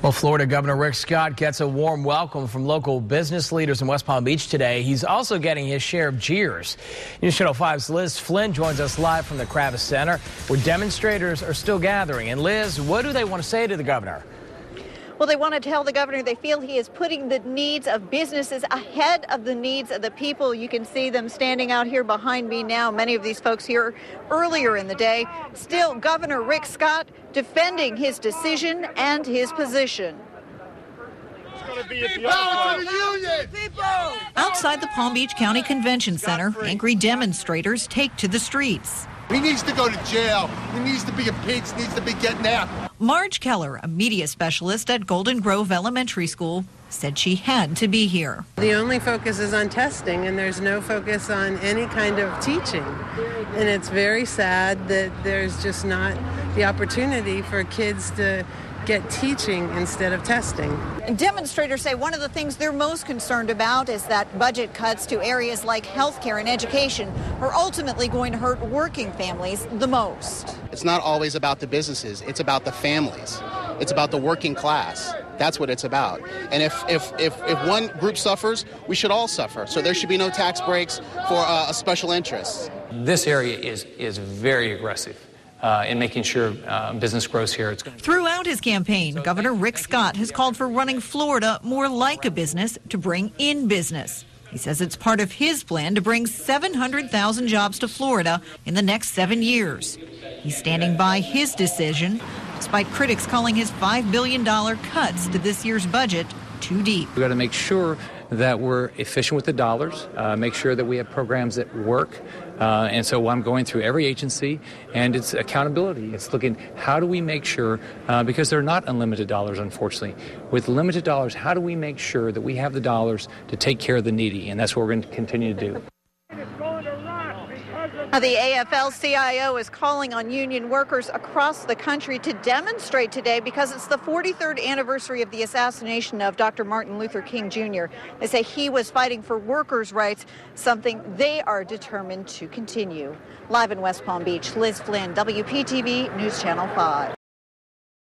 Well, Florida Governor Rick Scott gets a warm welcome from local business leaders in West Palm Beach today. He's also getting his share of jeers. News Channel 5's Liz Flynn joins us live from the Kravis Center, where demonstrators are still gathering. And Liz, what do they want to say to the governor? Well, they want to tell the governor they feel he is putting the needs of businesses ahead of the needs of the people. You can see them standing out here behind me now. Many of these folks here earlier in the day. Still, Governor Rick Scott defending his decision and his position. Outside the Palm Beach County Convention Center, angry demonstrators take to the streets. He needs to go to jail. He needs to be impeached. Needs to be getting out. Marge Keller, a media specialist at Golden Grove Elementary School, said she had to be here. The only focus is on testing, and there's no focus on any kind of teaching. And it's very sad that there's just not the opportunity for kids to get teaching instead of testing. Demonstrators say one of the things they're most concerned about is that budget cuts to areas like healthcare and education are ultimately going to hurt working families the most. It's not always about the businesses, it's about the families. It's about the working class. That's what it's about. And if one group suffers, we should all suffer. So there should be no tax breaks for a special interest. This area is very aggressive in making sure business grows here. Throughout his campaign, Governor Rick Scott has called for running Florida more like a business to bring in business. He says it's part of his plan to bring 700,000 jobs to Florida in the next 7 years. He's standing by his decision, despite critics calling his $5 billion cuts to this year's budget too deep. We've got to make sure that we're efficient with the dollars, make sure that we have programs that work. And so I'm going through every agency, and it's accountability. It's looking, how do we make sure, because they're not unlimited dollars, unfortunately. With limited dollars, how do we make sure that we have the dollars to take care of the needy? And that's what we're going to continue to do. The AFL-CIO is calling on union workers across the country to demonstrate today because it's the 43rd anniversary of the assassination of Dr. Martin Luther King Jr. They say he was fighting for workers' rights, something they are determined to continue. Live in West Palm Beach, Liz Flynn, WPTV News Channel 5.